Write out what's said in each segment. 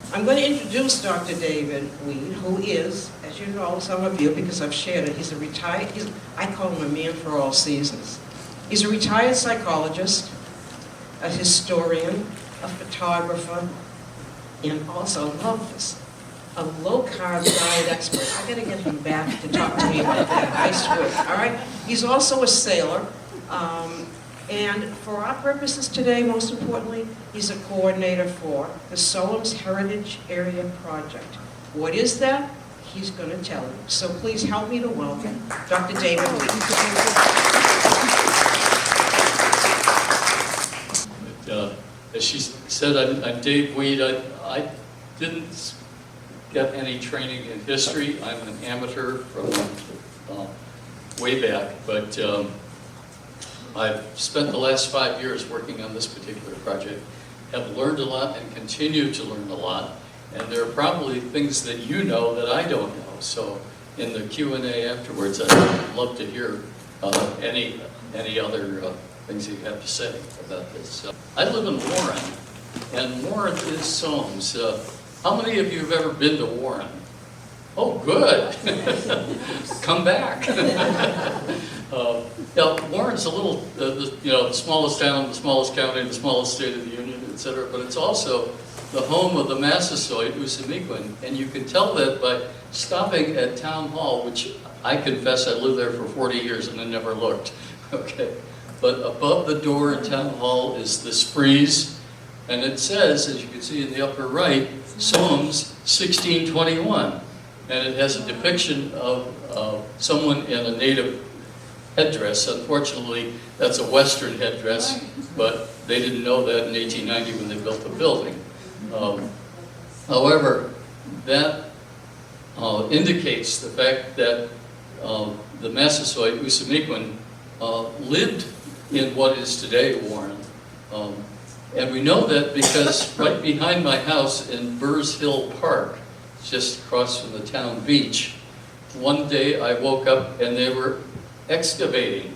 I'm going to introduce Dr. David Weed, who is, as you know, some of you, because I've shared it, I call him a man for all seasons. He's a retired psychologist, a historian, a photographer, and also, love this, a low-carb diet expert. I gotta get him back to talk to me about that, I swear, all right? He's also a sailor, and for our purposes today, most importantly, he's a coordinator for the Sowams Heritage Area Project. What is that? He's going to tell you. So please help me to welcome Dr. David Weed. As she said, I'm Dave Weed. I didn't get any training in history. I'm an amateur from way back, but I've spent the last 5 years working on this particular project, have learned a lot and continue to learn a lot, and there are probably things that you know that I don't know. So in the Q&A afterwards, I'd love to hear any other things you have to say about this. I live in Warren, and Warren is Sowams. How many of you have ever been to Warren? Oh, good. Come back. Warren's a little, the smallest town, the smallest county, the smallest state of the union, etc. But it's also the home of the Massasoit Usamiquin, and you can tell that by stopping at Town Hall, which I confess I lived there for 40 years and I never looked. Okay, but above the door in Town Hall is this frieze, and it says, as you can see in the upper right, Sowams 1621. And it has a depiction of someone in a native headdress. Unfortunately, that's a Western headdress, but they didn't know that in 1890 when they built the building. However, that indicates the fact that the Massasoit Usamiquin lived in what is today Warren. And we know that because right behind my house in Burrs Hill Park, just across from the town beach, one day I woke up and they were excavating,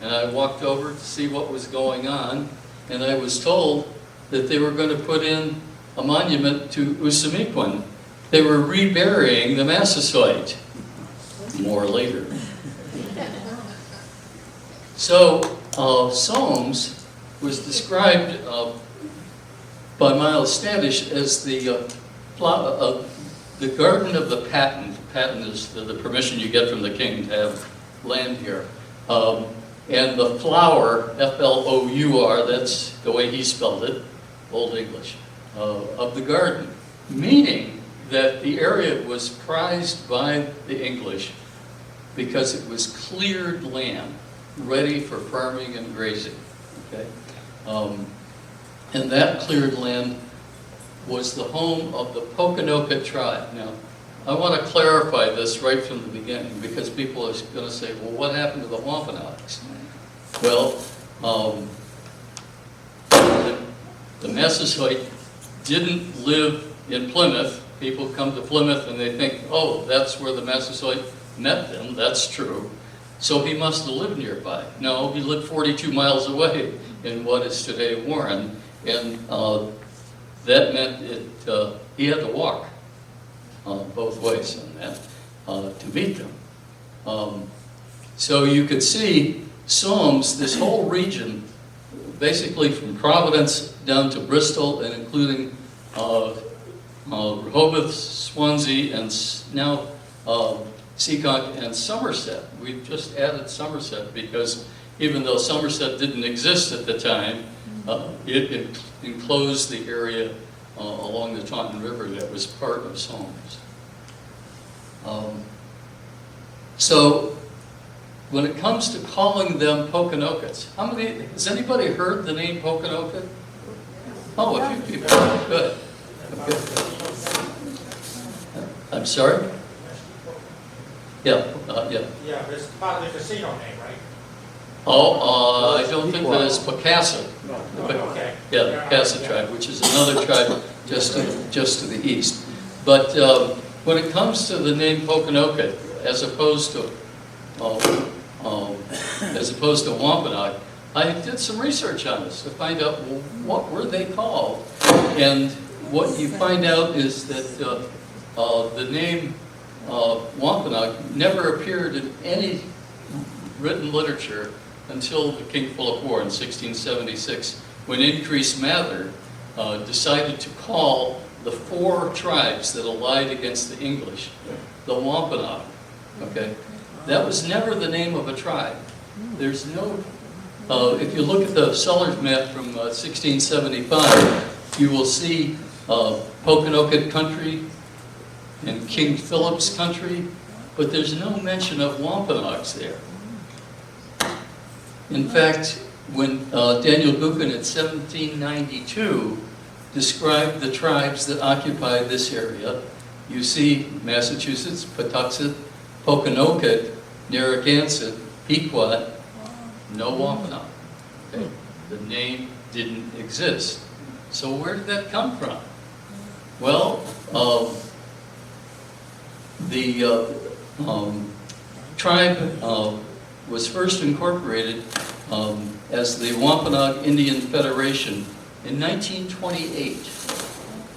and I walked over to see what was going on, and I was told that they were going to put in a monument to Usamiquin. They were reburying the Massasoit. More later. So Sowams was described by Miles Standish as the garden of the patent. Patent is the permission you get from the king to have land here. And the flower, F-L-O-U-R, that's the way he spelled it, Old English, of the garden. Meaning that the area was prized by the English because it was cleared land, ready for farming and grazing. Okay? And that cleared land was the home of the Pokanoket tribe. Now, I want to clarify this right from the beginning because people are going to say, well, what happened to the Wampanoags? Well, the Massasoit didn't live in Plymouth. People come to Plymouth and they think, oh, that's where the Massasoit met them. That's true. So he must have lived nearby. No, he lived 42 miles away in what is today Warren. And that meant he had to walk both ways on that to meet them. So you could see Sowams, this whole region, basically from Providence down to Bristol and including Rehoboth, Swansea, and now Seekonk and Somerset. We've just added Somerset because even though Somerset didn't exist at the time, it enclosed the area along the Taunton River that was part of Sowams. So when it comes to calling them Pokanokets, has anybody heard the name Pokanoket? Oh, a few people. Good. I'm sorry? Yeah. Yeah, but it's part of the casino name, right? Oh, I don't think that is Pocasset. Okay. Yeah, the Pocasset tribe, which is another tribe just to the east. But when it comes to the name Pokanoket, as opposed to Wampanoag, I did some research on this to find out, well, what were they called, and what you find out is that the name Wampanoag never appeared in any written literature until the King Philip War in 1676, when Increase Mather decided to call the 4 tribes that allied against the English the Wampanoag. Okay, that was never the name of a tribe. There's no. If you look at the Sellers map from 1675, you will see Pokanoket country and King Philip's country, but there's no mention of Wampanoags there. In fact, when Daniel Buchan in 1792 described the tribes that occupied this area, you see Massachusetts, Patuxet, Pokanoket, Narragansett, Pequot, no Wampanoag. Okay? The name didn't exist. So where did that come from? Well, the tribe was first incorporated as the Wampanoag Indian Federation in 1928.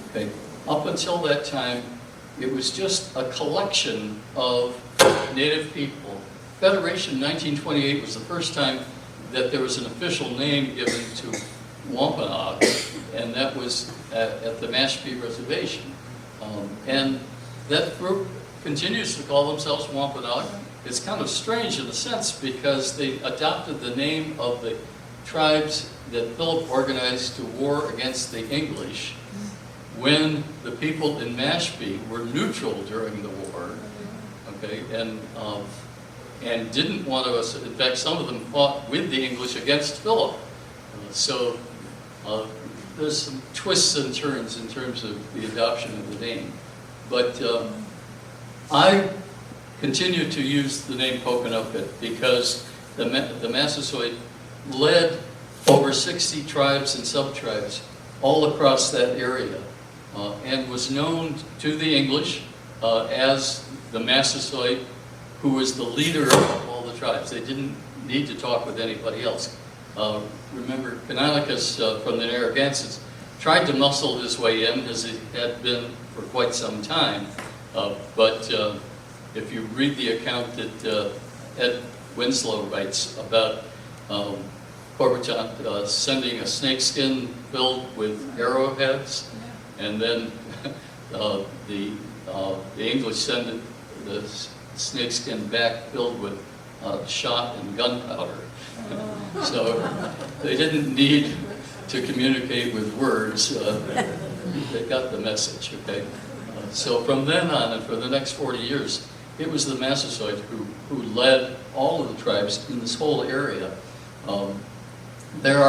Okay. Up until that time, it was just a collection of Native people. Federation in 1928 was the first time that there was an official name given to Wampanoag, and that was at the Mashpee Reservation. And that group continues to call themselves Wampanoag. It's kind of strange in a sense because they adopted the name of the tribes that Philip organized to war against the English when the people in Mashpee were neutral during the war, okay, and didn't want to, in fact, some of them fought with the English against Philip. So there's some twists and turns in terms of the adoption of the name. But I continue to use the name Pokanoket because the Massasoit led over 60 tribes and sub-tribes all across that area and was known to the English as the Massasoit, who was the leader of all the tribes. They didn't need to talk with anybody else. Remember, Canonicus from the Narragansetts tried to muscle his way in, as he had been for quite some time. But if you read the account that Ed Winslow writes about Corbitant sending a snakeskin filled with arrowheads, and then the English send the snakeskin back filled with shot and gunpowder. So they didn't need to communicate with words. They got the message, okay? So from then on, and for the next 40 years, it was the Massasoit who led all of the tribes in this whole area. There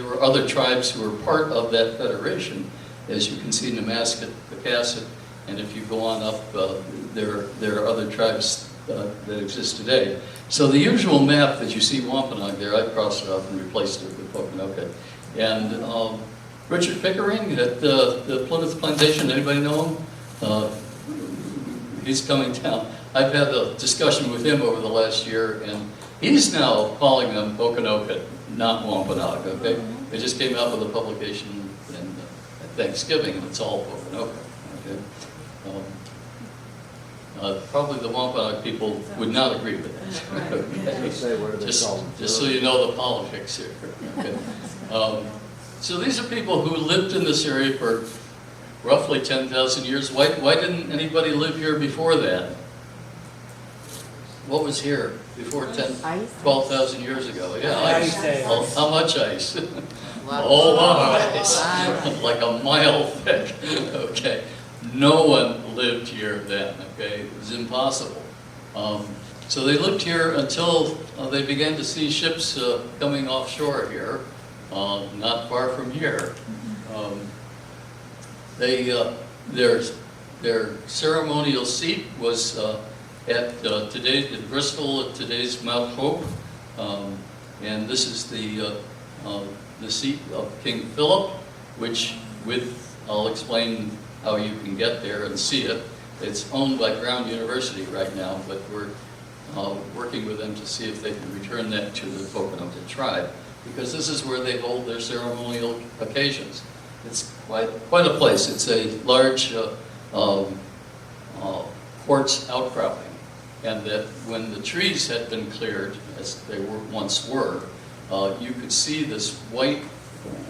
were other tribes who were part of that federation, as you can see, Nemasket, Pecasset, and if you go on up, there are other tribes that exist today. So the usual map that you see Wampanoag there, I crossed it off and replaced it with Pokanoket. And Richard Pickering at the Plymouth Plantation, anybody know him? He's coming down. I've had a discussion with him over the last year, and he's now calling them Pokanoket, not Wampanoag, okay? They just came out with a publication at Thanksgiving, and it's all Pokanoket, okay? Probably the Wampanoag people would not agree with that. Okay? Just so you know the politics here. Okay? So these are people who lived in this area for roughly 10,000 years. Why didn't anybody live here before that? What was here before 12,000 years ago? Yeah, ice. Well, how much ice? A whole lot of ice. Like a mile thick. Okay. No one lived here then, okay? It was impossible. So they lived here until they began to see ships coming offshore here, not far from here. Their ceremonial seat was at today's in Bristol, at today's Mount Hope, and this is the seat of King Philip, which I'll explain how you can get there and see it. It's owned by Brown University right now, but we're working with them to see if they can return that to the Pokanoket tribe, because this is where they hold their ceremonial occasions. it's quite a place. It's a large quartz outcropping, and that when the trees had been cleared, as they once were, you could see this white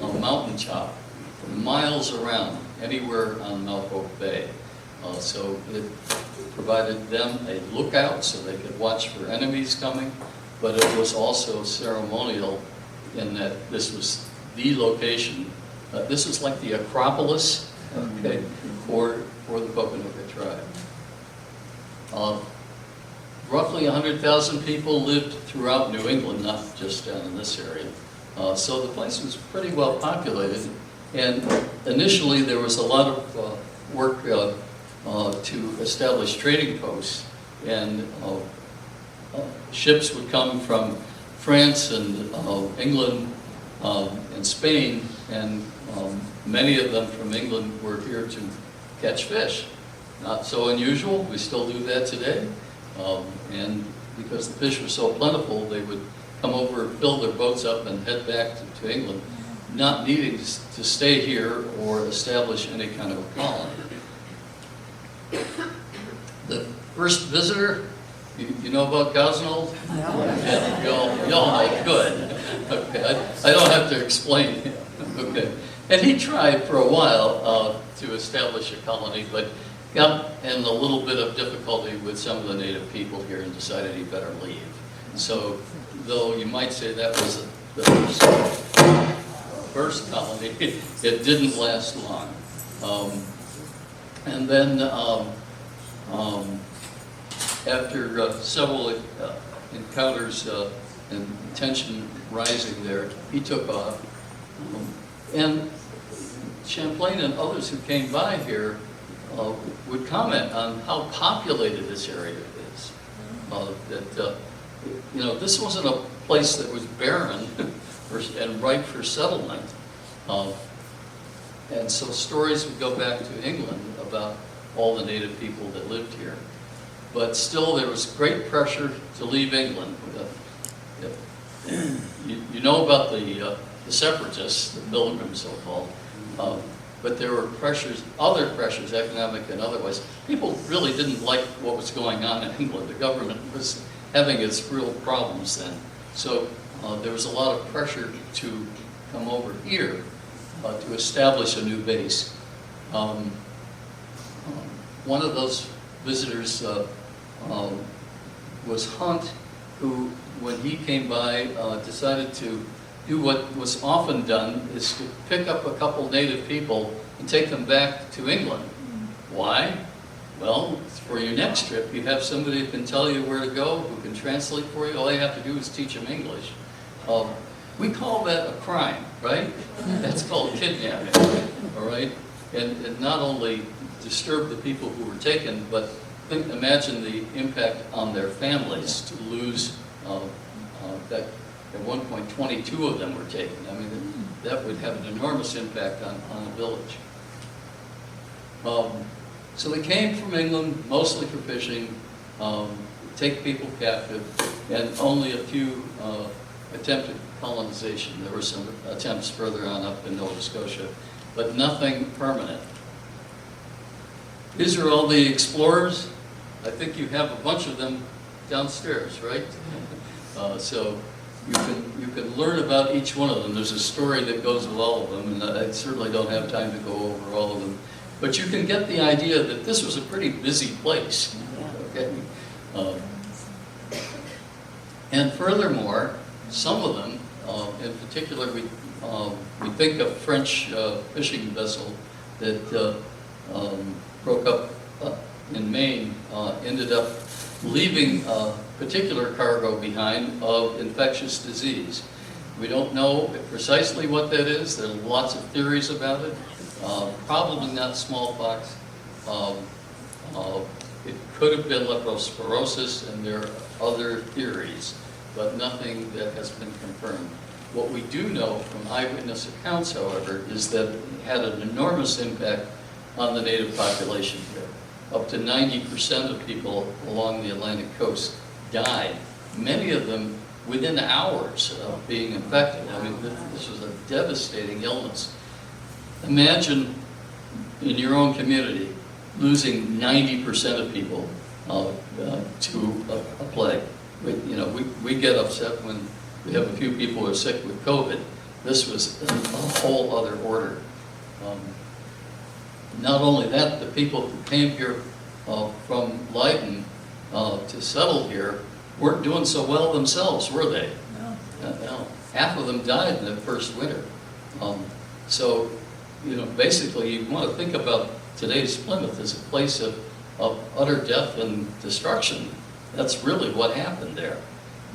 mountain top for miles around, anywhere on Mount Hope Bay. So it provided them a lookout so they could watch for enemies coming, but it was also ceremonial in that this was the location. This is like the Acropolis, okay, for the Pokanoket tribe. Roughly 100,000 people lived throughout New England, not just down in this area. So the place was pretty well populated, and initially there was a lot of work to establish trading posts, and ships would come from France and England and Spain, and many of them from England were here to catch fish. Not so unusual, we still do that today. And because the fish were so plentiful, they would come over, fill their boats up, and head back to England, not needing to stay here or establish any kind of a colony. The first visitor, you know about Gosnold? Yeah, you all know, good. Okay, I don't have to explain him. Okay, and he tried for a while to establish a colony, but got in a little bit of difficulty with some of the native people here and decided he better leave. So, though you might say that was the first colony, it didn't last long. And then after several encounters and tension rising there, he took off. And Champlain and others who came by here would comment on how populated this area is. This wasn't a place that was barren and ripe for settlement. And so stories would go back to England about all the native people that lived here. But still, there was great pressure to leave England. You know about the separatists, the pilgrims so-called, but there were pressures, other pressures, economic and otherwise. People really didn't like what was going on in England. The government was having its real problems then. So there was a lot of pressure to come over here to establish a new base. One of those visitors was Hunt, who, when he came by, decided to do what was often done, is to pick up a couple native people and take them back to England. Why? Well, for your next trip, you have somebody who can tell you where to go, who can translate for you. All you have to do is teach them English. We call that a crime, right? That's called kidnapping, all right? And it not only disturbed the people who were taken, but imagine the impact on their families to lose that. At one point, 22 of them were taken. I mean, that would have an enormous impact on a village. So they came from England, mostly for fishing, take people captive, and only a few attempted colonization. There were some attempts further on up in Nova Scotia, but nothing permanent. These are all the explorers. I think you have a bunch of them downstairs, right? So you can learn about each one of them. There's a story that goes with all of them, and I certainly don't have time to go over all of them. But you can get the idea that this was a pretty busy place. Okay? And furthermore, some of them, in particular, we think of French fishing vessel that broke up in Maine, ended up leaving a particular cargo behind of infectious disease. We don't know precisely what that is. There are lots of theories about it. Probably not smallpox. It could have been leptospirosis, and there are other theories, but nothing that has been confirmed. What we do know from eyewitness accounts, however, is that it had an enormous impact on the native population here. Up to 90% of people along the Atlantic coast died, many of them within hours of being infected. I mean, this was a devastating illness. imagine in your own community losing 90% of people to a plague. We get upset when we have a few people who are sick with COVID. This was a whole other order. Not only that, the people who came here from Leiden to settle here weren't doing so well themselves, were they? No. Half of them died in the first winter. So, basically you want to think about today's Plymouth as a place of utter death and destruction. That's really what happened there.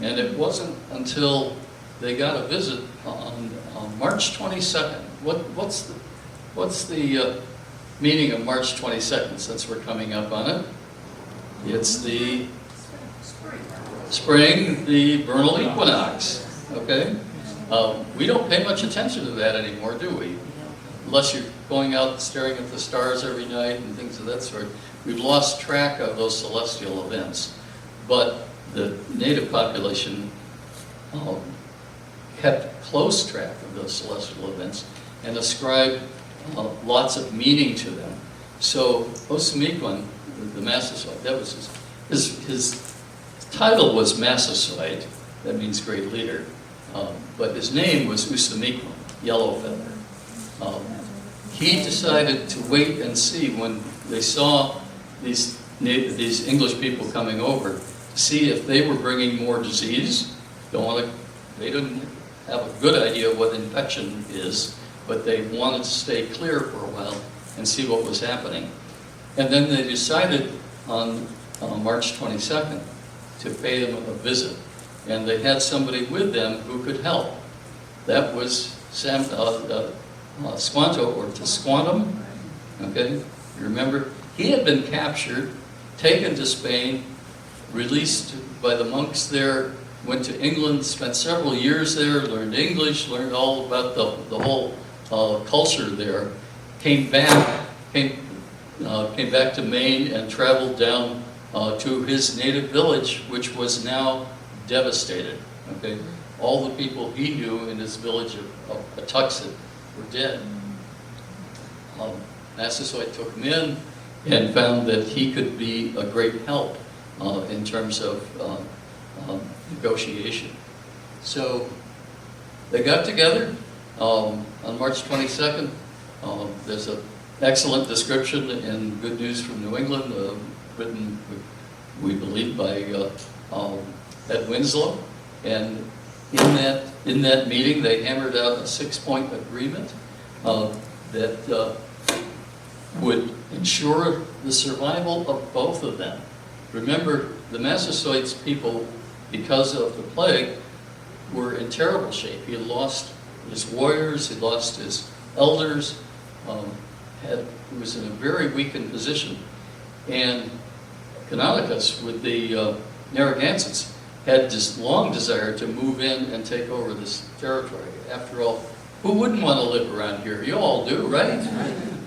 And it wasn't until they got a visit on March 22nd. What's the meaning of March 22nd, since we're coming up on it? It's the spring, the vernal equinox, okay? We don't pay much attention to that anymore, do we? Unless you're going out staring at the stars every night and things of that sort. We've lost track of those celestial events. But the native population kept close track of those celestial events and ascribed lots of meaning to them. So Osamequin, the Massasoit, that was his title was Massasoit, that means great leader, but his name was Usamequin, yellow feather. He decided to wait and see when they saw these English people coming over, to see if they were bringing more disease. They didn't have a good idea of what infection is, but they wanted to stay clear for a while and see what was happening. And then they decided on March 22nd to pay them a visit. And they had somebody with them who could help. That was Squanto, or Tisquantum, okay? You remember? He had been captured, taken to Spain, released by the monks there, went to England, spent several years there, learned English, learned all about the whole culture there, came back to Maine and traveled down to his native village, which was now devastated. Okay, all the people he knew in his village of Patuxet were dead. Massasoit took him in and found that he could be a great help in terms of negotiation. So they got together on March 22nd. There's an excellent description in Good News from New England, written, we believe, by Ed Winslow. And in that meeting, they hammered out a 6-point agreement that would ensure the survival of both of them. Remember, the Massasoits people, because of the plague, were in terrible shape. He had lost his warriors, he lost his elders, he was in a very weakened position. And Canonicus, with the Narragansetts, had this long desire to move in and take over this territory. After all, who wouldn't want to live around here? You all do, right?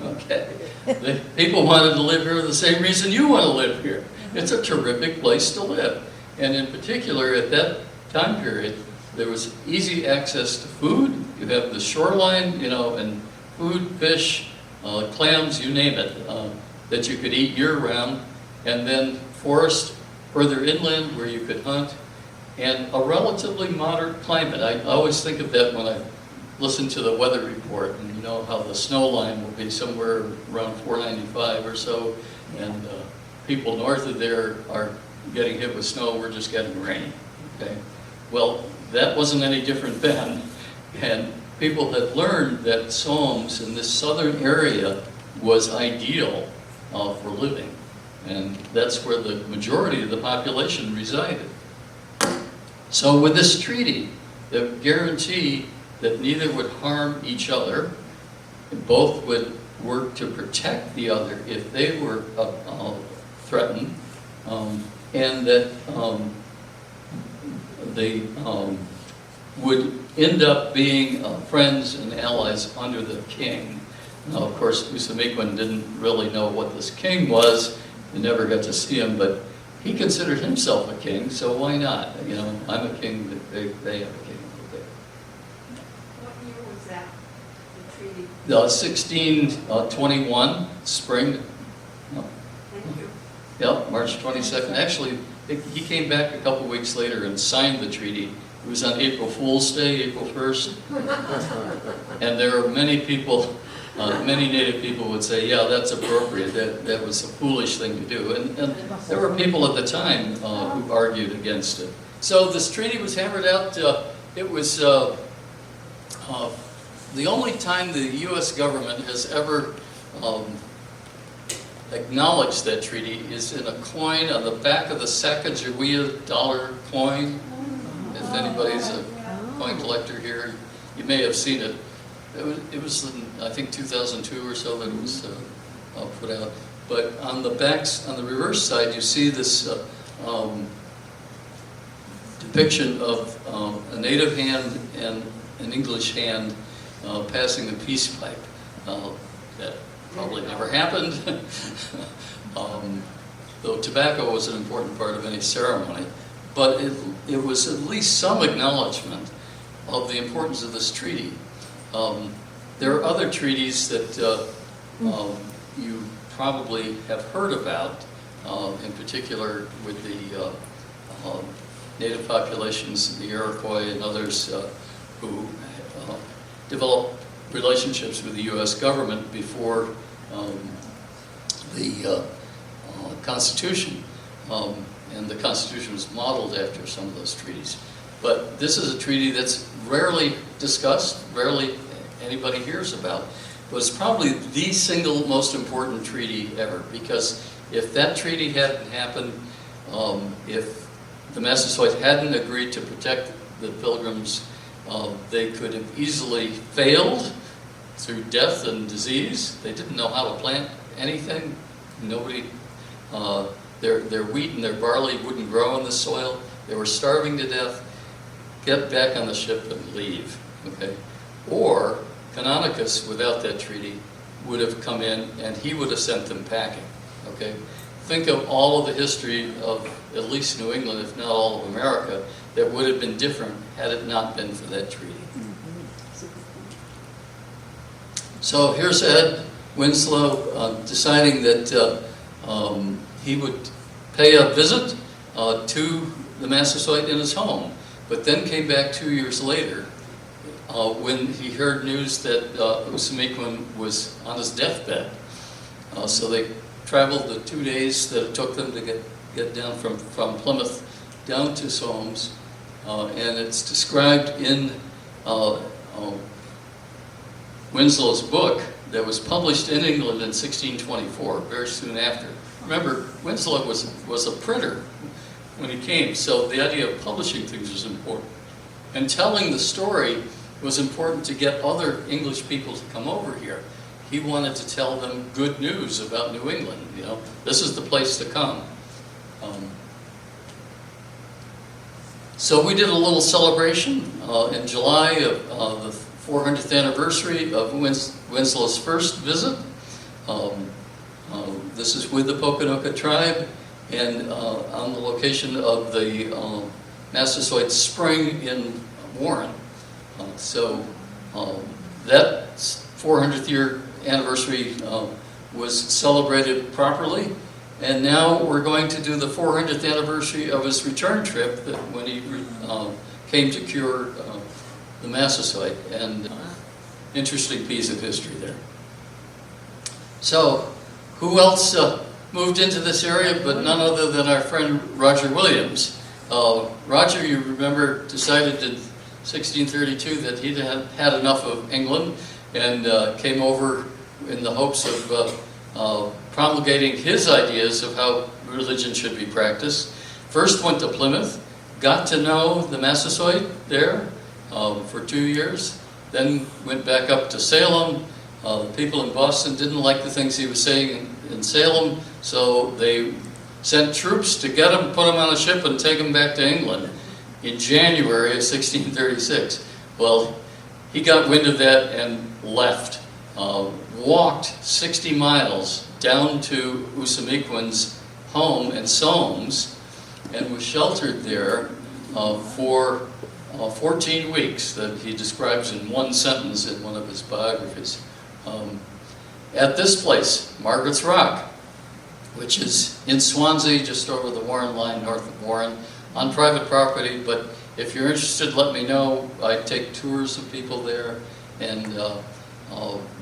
Okay. The people wanted to live here for the same reason you want to live here. It's a terrific place to live. And in particular, at that time period, there was easy access to food. You have the shoreline, and food, fish, clams, you name it, that you could eat year-round. And then forest further inland where you could hunt. And a relatively moderate climate. I always think of that when I listen to the weather report, and how the snow line will be somewhere around 495 or so, and people north of there are getting hit with snow, we're just getting rain, okay? Well, that wasn't any different then, and people had learned that Sowams in this southern area was ideal for living, and that's where the majority of the population resided. So with this treaty, the guarantee that neither would harm each other, and both would work to protect the other if they were threatened, and that they would end up being friends and allies under the king. Now, of course, Usamequin didn't really know what this king was. He never got to see him, but he considered himself a king, so why not? I'm a king, they have a king. Okay. What year was that, the treaty? 1621, spring. Yep, March 22nd. Actually, he came back a couple weeks later and signed the treaty. It was on April Fool's Day, April 1st. And there are many people, many Native people would say, yeah, that's appropriate. That was a foolish thing to do. And there were people at the time who argued against it. So this treaty was hammered out. It was the only time the U.S. government has ever acknowledged that treaty is in a coin on the back of the Sacagawea dollar coin. If anybody's a coin collector here, you may have seen it. It was in, I think, 2002 or so that it was put out. But on the backs, on the reverse side, you see this depiction of a native hand and an English hand passing the peace pipe. That probably never happened, though tobacco was an important part of any ceremony. But it was at least some acknowledgement of the importance of this treaty. There are other treaties that you probably have heard about, in particular with the native populations, the Iroquois and others who developed relationships with the U.S. government before the Constitution. And the Constitution was modeled after some of those treaties. But this is a treaty that's rarely discussed, rarely anybody hears about. But it's probably the single most important treaty ever, because if that treaty hadn't happened, if the Massasoit hadn't agreed to protect the Pilgrims, they could have easily failed through death and disease. They didn't know how to plant anything. Nobody, their wheat and their barley wouldn't grow in the soil. They were starving to death. Get back on the ship and leave, okay? Or Canonicus, without that treaty, would have come in and he would have sent them packing, okay? Think of all of the history of at least New England, if not all of America, that would have been different had it not been for that treaty. So here's Ed Winslow deciding that he would pay a visit to the Massasoit in his home, but then came back 2 years later when he heard news that Osamequin was on his deathbed. So they traveled the 2 days that it took them to get down from Plymouth down to Sowams, and it's described in Winslow's book that was published in England in 1624, very soon after. Remember, Winslow was a printer when he came, so the idea of publishing things was important. And telling the story was important to get other English people to come over here. He wanted to tell them good news about New England. You know, this is the place to come. So we did a little celebration in July of the 400th anniversary of Winslow's first visit. This is with the Pokanoket tribe and on the location of the Massasoit Spring in Warren. That 400th year anniversary was celebrated properly, and now we're going to do the 400th anniversary of his return trip when he came to cure the Massasoit, and interesting piece of history there. So, who else moved into this area but none other than our friend Roger Williams. Roger, you remember, decided in 1632 that he'd had enough of England and came over in the hopes of promulgating his ideas of how religion should be practiced. First went to Plymouth, got to know the Massasoit there for 2 years, then went back up to Salem. The people in Boston didn't like the things he was saying in Salem, so they sent troops to get him, put him on a ship, and take him back to England in January of 1636. Well, he got wind of that and left. Walked 60 miles down to Osamequin's home in Sowams and was sheltered there for 14 weeks that he describes in one sentence in one of his biographies. at this place, Margaret's Rock, which is in Swansea, just over the Warren line, north of Warren, on private property. But if you're interested, let me know. I take tours of people there, and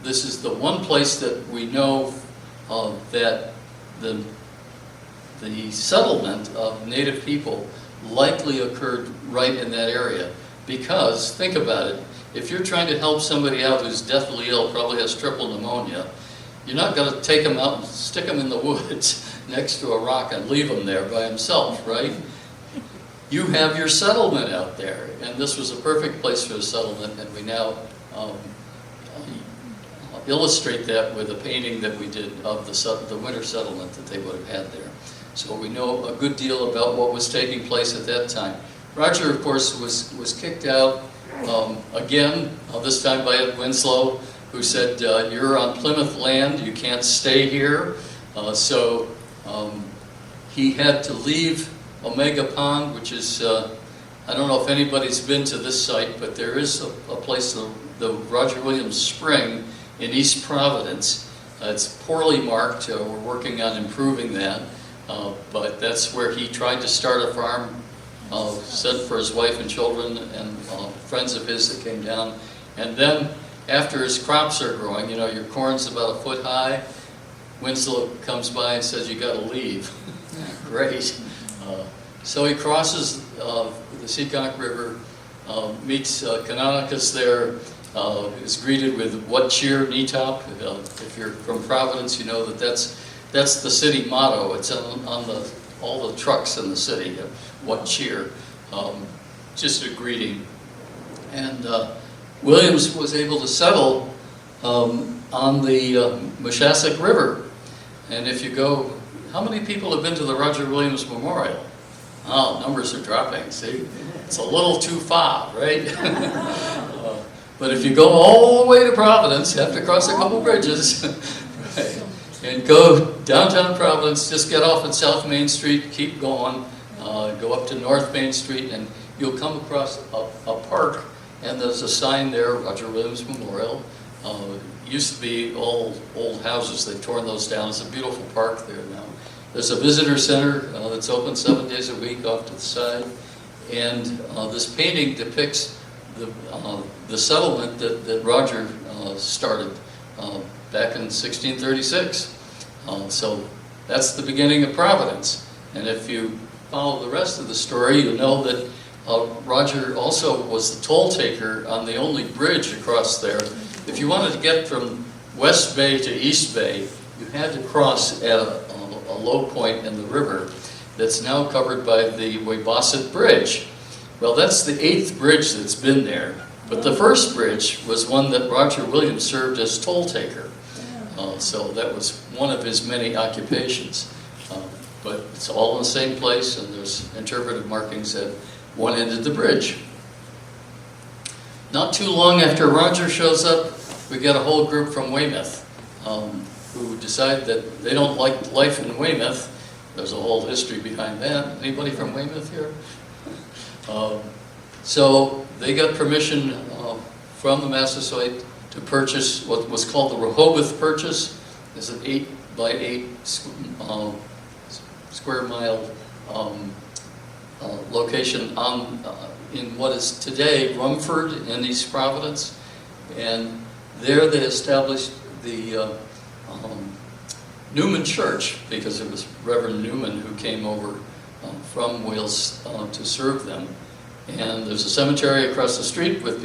this is the one place that we know that the settlement of native people likely occurred right in that area. Because, think about it, if you're trying to help somebody out who's deathly ill, probably has triple pneumonia, you're not going to take him out and stick him in the woods next to a rock and leave him there by himself, right? You have your settlement out there, and this was a perfect place for a settlement, and we now illustrate that with a painting that we did of the winter settlement that they would have had there. So we know a good deal about what was taking place at that time. Roger, of course, was kicked out again, this time by Ed Winslow, who said, you're on Plymouth land, you can't stay here. So he had to leave Omega Pond, which is, I don't know if anybody's been to this site, but there is a place, the Roger Williams Spring in East Providence. It's poorly marked, we're working on improving that, but that's where he tried to start a farm, sent for his wife and children and friends of his that came down. And then after his crops are growing, you know, your corn's about a foot high, Winslow comes by and says, you got to leave. Great. So he crosses the Seekonk River, meets Canonicus there, is greeted with "What cheer, Netop?" If you're from Providence, you know that that's the city motto. It's on all the trucks in the city. "What cheer?" Just a greeting. And Williams was able to settle on the Moshassuck River. And if you go, how many people have been to the Roger Williams Memorial? Oh, numbers are dropping, see? It's a little too far, right? But if you go all the way to Providence, you have to cross a couple bridges, right? And go downtown Providence, just get off at South Main Street, keep going, go up to North Main Street, and you'll come across a park, and there's a sign there, Roger Williams Memorial. Used to be old houses. They've torn those down. It's a beautiful park there now. There's a visitor center that's open 7 days a week off to the side. And this painting depicts the settlement that Roger started back in 1636. So that's the beginning of Providence. And if you follow the rest of the story, you'll know that Roger also was the toll taker on the only bridge across there. If you wanted to get from West Bay to East Bay, you had to cross at a low point in the river that's now covered by the Weybosset Bridge. Well, that's the 8th bridge that's been there. But the first bridge was one that Roger Williams served as toll taker. So that was one of his many occupations. But it's all in the same place, and there's interpretive markings at one end of the bridge. Not too long after Roger shows up, we get a whole group from Weymouth who decide that they don't like life in Weymouth. There's a whole history behind that. Anybody from Weymouth here? So they got permission from the Massasoit to purchase what was called the Rehoboth Purchase. It's an 8 by 8 square mile location in what is today Rumford in East Providence. And there they established the Newman Church, because it was Reverend Newman who came over from Wales to serve them. And there's a cemetery across the street with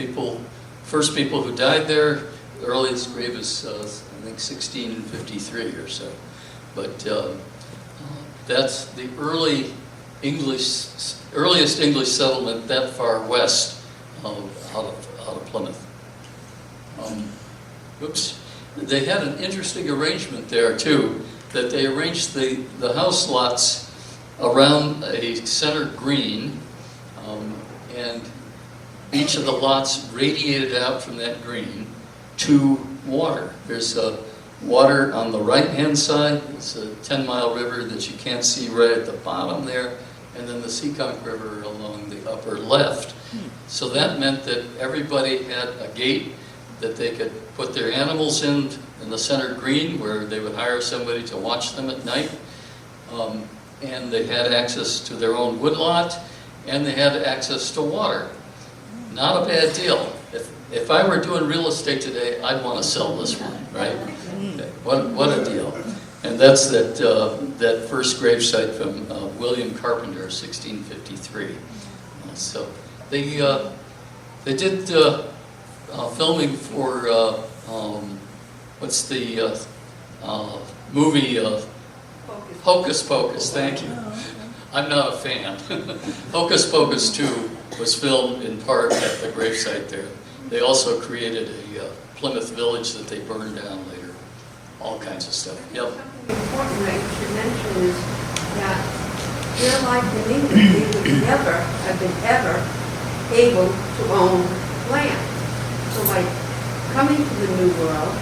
first people who died there. The earliest grave is, I think, 1653 or so. But that's the earliest English settlement that far west out of Plymouth. Oops. They had an interesting arrangement there too, that they arranged the house lots around a center green, and each of the lots radiated out from that green to water. There's water on the right-hand side. It's a 10-mile river that you can't see right at the bottom there, and then the Seekonk River along the upper left. So that meant that everybody had a gate that they could put their animals in the center green where they would hire somebody to watch them at night. And they had access to their own woodlot, and they had access to water. Not a bad deal. If I were doing real estate today, I'd want to sell this one, right? What a deal. And that's that first gravesite from William Carpenter, 1653. So they did filming for what's the movie Hocus Pocus. Thank you. I'm not a fan. Hocus Pocus 2 was filmed in part at the gravesite there. They also created a Plymouth village that they burned down later. All kinds of stuff. Yep. Something important I should mention is that here, like in England, they would never have been ever able to own land. So by coming to the New World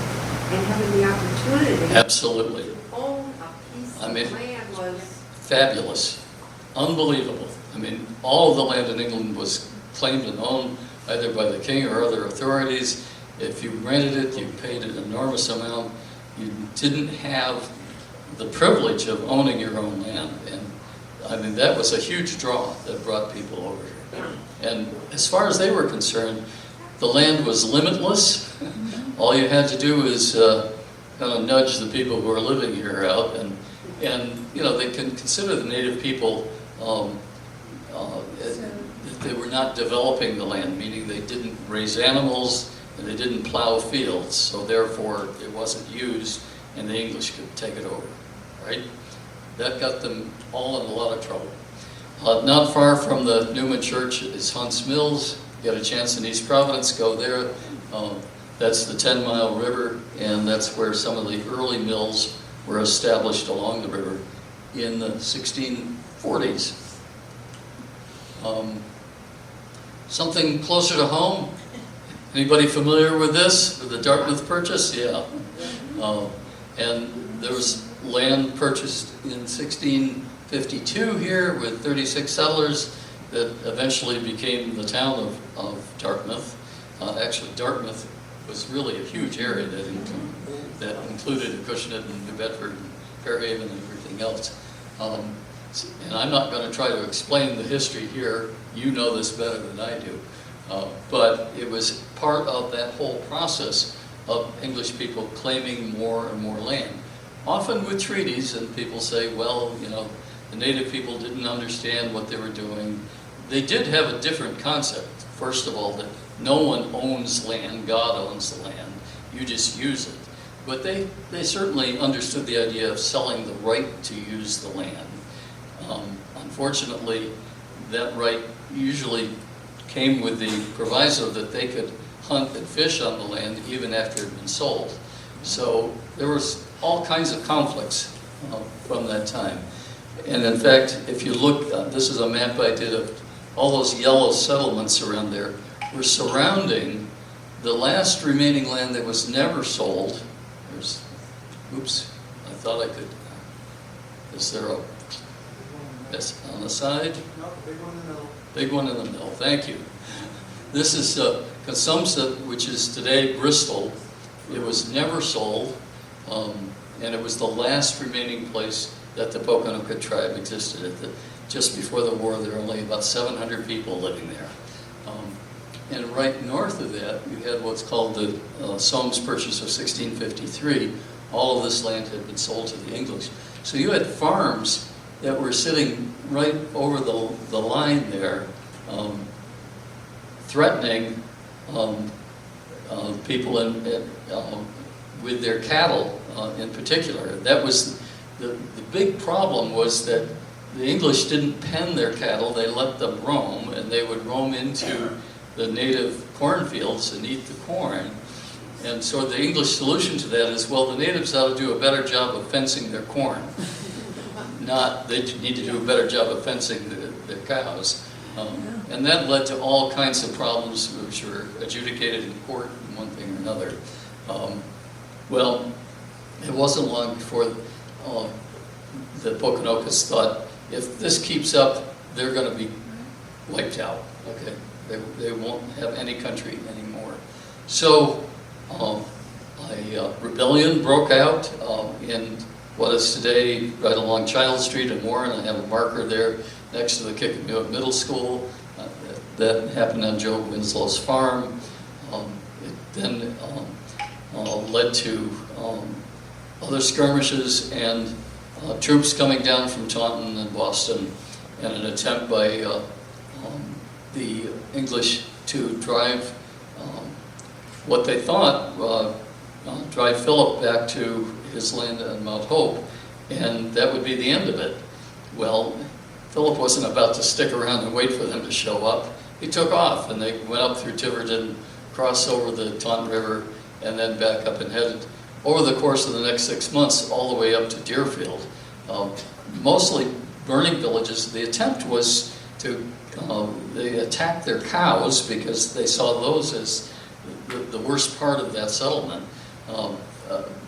and having the opportunity Absolutely. to own a piece of land was Fabulous. Unbelievable. I mean, all of the land in England was claimed and owned either by the king or other authorities. If you rented it, you paid an enormous amount. You didn't have the privilege of owning your own land. And I mean, that was a huge draw that brought people over here. And as far as they were concerned, the land was limitless. All you had to do is kind of nudge the people who are living here out. And you know, they can consider the native people they were not developing the land, meaning they didn't raise animals and they didn't plow fields, so therefore it wasn't used and the English could take it over, right? That got them all in a lot of trouble. Not far from the Newman Church is Hunts Mills. You get a chance in East Providence, go there. That's the 10 Mile River, and that's where some of the early mills were established along the river in the 1640s. Something closer to home. Anybody familiar with this? With the Dartmouth Purchase? Yeah. And there was land purchased in 1652 here with 36 settlers that eventually became the town of Dartmouth. Actually, Dartmouth was really a huge area that included Acushnet and New Bedford and Fairhaven and everything else. And I'm not going to try to explain the history here. You know this better than I do. But it was part of that whole process of English people claiming more and more land. Often with treaties, and people say, well, you know, the native people didn't understand what they were doing. They did have a different concept. First of all, that no one owns land, God owns the land. You just use it. But they certainly understood the idea of selling the right to use the land. Unfortunately, that right usually came with the proviso that they could hunt and fish on the land even after it had been sold. So there was all kinds of conflicts from that time. And in fact, if you look, this is a map I did of all those yellow settlements around there were surrounding the last remaining land that was never sold. There's, oops, I thought I could, is there a, yes, on the side? No, big one in the middle. Big one in the middle, thank you. This is Consumset, which is today Bristol. It was never sold, and it was the last remaining place that the Pokanoket tribe existed. Just before the war, there were only about 700 people living there. And right north of that, you had what's called the Sowams Purchase of 1653. All of this land had been sold to the English. So you had farms that were sitting right over the line there, threatening people with their cattle in particular. That was the big problem, was that the English didn't pen their cattle, they let them roam, and they would roam into the native cornfields and eat the corn. And so the English solution to that is, well, the natives ought to do a better job of fencing their corn. Not, they need to do a better job of fencing their cows. And that led to all kinds of problems which were adjudicated in court in one thing or another. Well, it wasn't long before the Pokanokets thought, if this keeps up, they're going to be wiped out. Okay, they won't have any country anymore. So a rebellion broke out in what is today right along Child Street in Warren. I have a marker there next to the Kickamuit Middle School. That happened on Joe Winslow's farm. It then led to other skirmishes and troops coming down from Taunton and Boston, and an attempt by the English to drive what they thought drive Philip back to his land on Mount Hope, and that would be the end of it. Well, Philip wasn't about to stick around and wait for them to show up. He took off, and they went up through Tiverton, crossed over the Taunton River, and then back up and headed over the course of the next 6 months all the way up to Deerfield. Mostly burning villages. The attempt was to they attacked their cows because they saw those as the worst part of that settlement.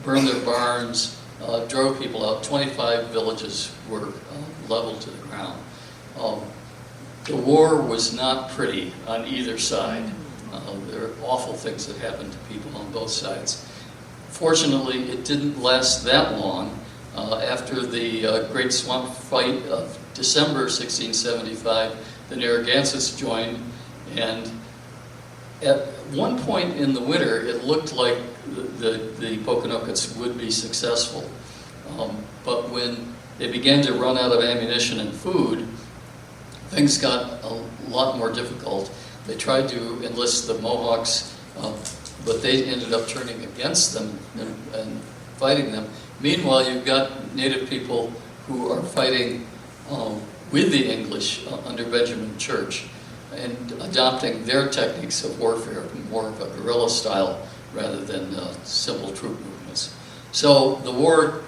Burned their barns, drove people out. 25 villages were leveled to the ground. The war was not pretty on either side. There are awful things that happened to people on both sides. Fortunately, it didn't last that long. After the Great Swamp Fight of December 1675, the Narragansetts joined, and at one point in the winter, it looked like the Poconokeets would be successful. But when they began to run out of ammunition and food, things got a lot more difficult. They tried to enlist the Mohawks, but they ended up turning against them and fighting them. Meanwhile, you've got Native people who are fighting with the English under Benjamin Church and adopting their techniques of warfare, more of a guerrilla style rather than simple troop movements. So the war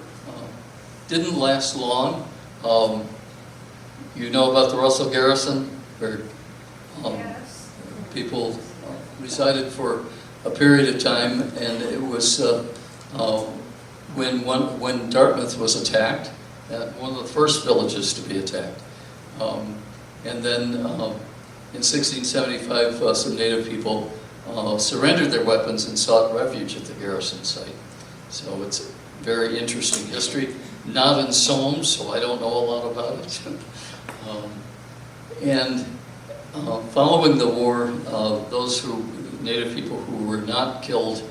didn't last long. You know about the Russell Garrison, where Yes. people resided for a period of time, and it was when Dartmouth was attacked, one of the first villages to be attacked. And then in 1675, some Native people surrendered their weapons and sought refuge at the garrison site. So it's a very interesting history. Not in Sowams, so I don't know a lot about it. Following the war, those Native people who were not killed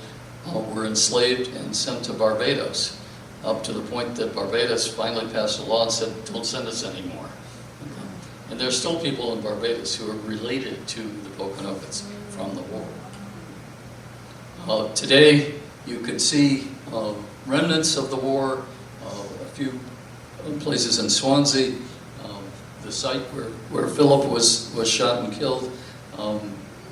were enslaved and sent to Barbados, up to the point that Barbados finally passed a law and said, don't send us anymore. And there's still people in Barbados who are related to the Poconokeets from the war. Today, you can see remnants of the war, a few places in Swansea. The site where Philip was shot and killed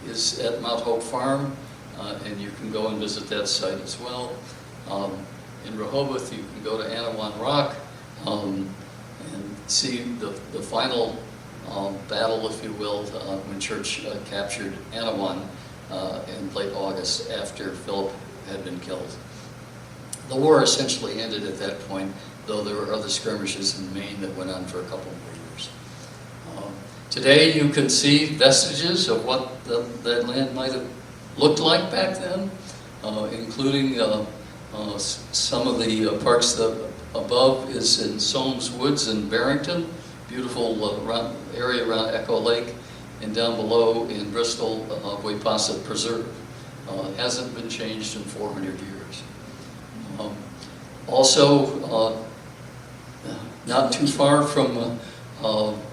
is at Mount Hope Farm, and you can go and visit that site as well. In Rehoboth, you can go to Anawan Rock and see the final battle, if you will, when Church captured Anawan in late August after Philip had been killed. The war essentially ended at that point, though there were other skirmishes in Maine that went on for a couple more years. Today you can see vestiges of what that land might have looked like back then, including some of the parks. The above is in Sowams Woods in Barrington, beautiful area around Echo Lake, and down below in Bristol, Wayposset Preserve. It hasn't been changed in 400 years. Also, not too far from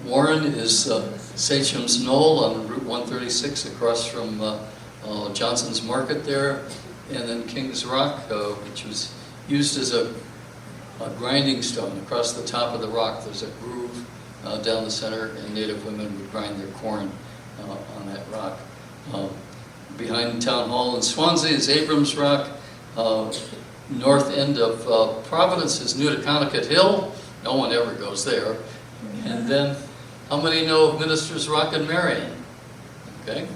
Warren is Sacham's Knoll on Route 136 across from Johnson's Market there, and then King's Rock, which was used as a grinding stone. Across the top of the rock there's a groove down the center, and Native women would grind their corn on that rock. Behind Town Hall in Swansea is Abrams Rock. North end of Providence is Newtoconticut Hill. No one ever goes there. And then, how many know of Minister's Rock in Marion? Okay,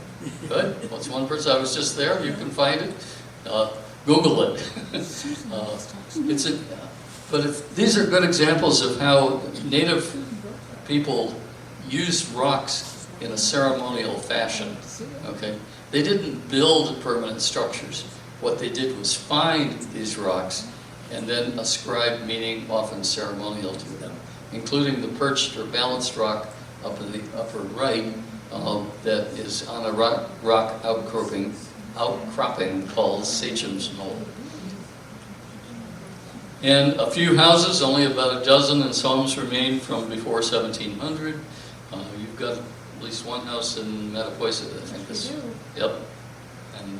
good. Well, it's one person. I was just there. You can find it. Google it. These are good examples of how Native people used rocks in a ceremonial fashion. Okay, they didn't build permanent structures. what they did was find these rocks and then ascribe meaning, often ceremonial, to them, including the perched or balanced rock up in the upper right that is on a rock outcropping called Sowams Knoll. And a few houses, only about a dozen in Sowams, remain from before 1700. You've got at least one house in Mattapoisett, I think. We do. Yep. And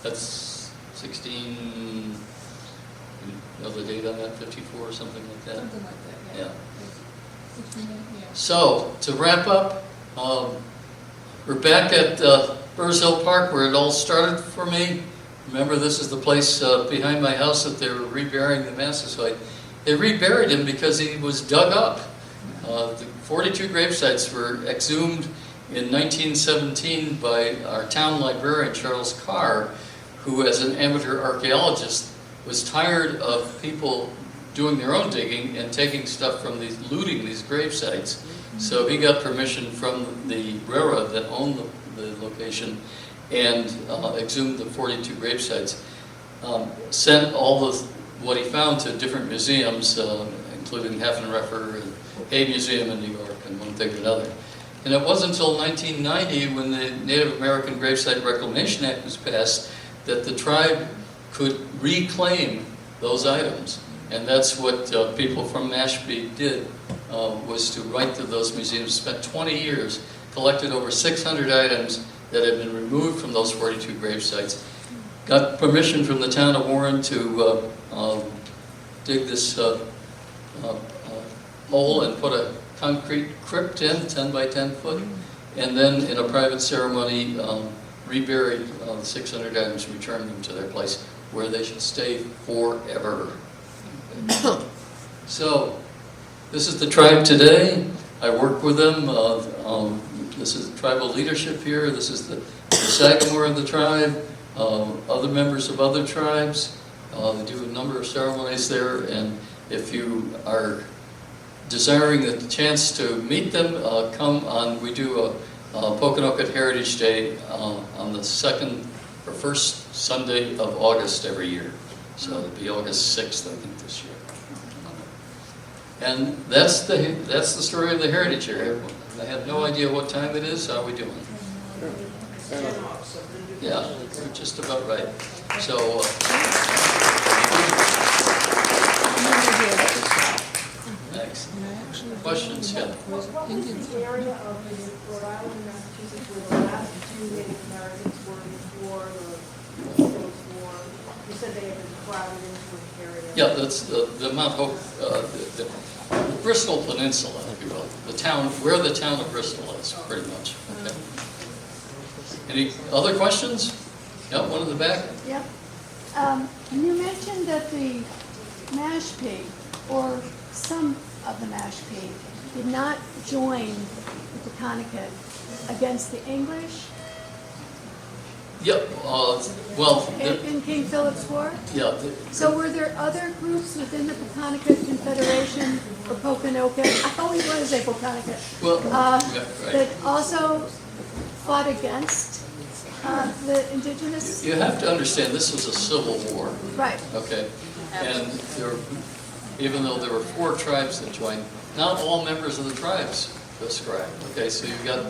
that's 16, you know the date on that, 54 or something like that? Something like that, yeah. Yeah. 16, yeah. So, to wrap up, we're back at Burrs Hill Park where it all started for me. Remember, this is the place behind my house that they were reburying the Massasoit. They reburied him because he was dug up. The 42 gravesites were exhumed in 1917 by our town librarian, Charles Carr, who, as an amateur archaeologist, was tired of people doing their own digging and taking stuff from these, looting these gravesites. So he got permission from the railroad that owned the location and exhumed the 42 gravesites. Sent all what he found to different museums, including Heffenreffer and Hay Museum in New York, and one thing or another. And it wasn't until 1990, when the Native American Gravesite Reclamation Act was passed, that the tribe could reclaim those items. And that's what people from Mashpee did, was to write to those museums, spent 20 years, collected over 600 items that had been removed from those 42 gravesites, got permission from the town of Warren to dig this hole and put a concrete crypt in, 10 by 10 foot, and then in a private ceremony reburied the 600 items, returned them to their place where they should stay forever. So, this is the tribe today. I work with them. This is the tribal leadership here. This is the Sagamore of the tribe, other members of other tribes. They do a number of ceremonies there, and if you are desiring the chance to meet them, come on. We do a Pokanoket Heritage Day on the second or first Sunday of August every year. So it'll be August 6th, I think, this year. And that's the story of the Heritage Area. I have no idea what time it is. How are we doing? Yeah, we're just about right. So, next. Questions? Yeah. What was the area of the Rhode Island, Massachusetts, where the last two Native Americans were before the Civil War? You said they had been crowded into an area. Yeah, that's the Mount Hope, the Bristol Peninsula, if you will. The town, where the town of Bristol is, pretty much. Okay. Any other questions? Yeah, one in the back. Yep. You mentioned that the Mashpee, or some of the Mashpee, did not join the Pokanoket against the English Yep. Well. in King Philip's War. Yeah. So were there other groups within the Pokanoket Confederation, or Pokanoket? I always want to say Pokanoket. Well. Yeah, right. That also fought against the indigenous. You have to understand, this was a civil war. Right. Okay. And even though there were 4 tribes that joined, not all members of the tribes ascribed. Okay, so you've got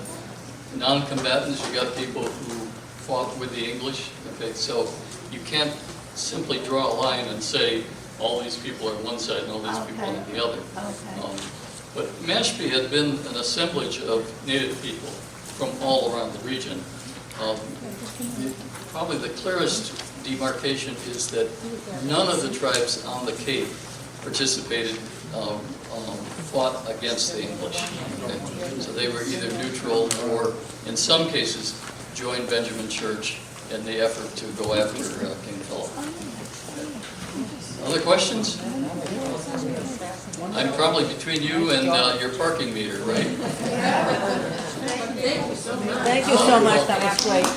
non-combatants, you've got people who fought with the English. Okay, so you can't simply draw a line and say all these people are one side and all these people are the other. Okay. But Mashpee had been an assemblage of native people from all around the region. Probably the clearest demarcation is that none of the tribes on the Cape participated, fought against the English. Okay? So they were either neutral or, in some cases, joined Benjamin Church in the effort to go after King Philip. Other questions? I'm probably between you and your parking meter, right? Thank you so much, that was great.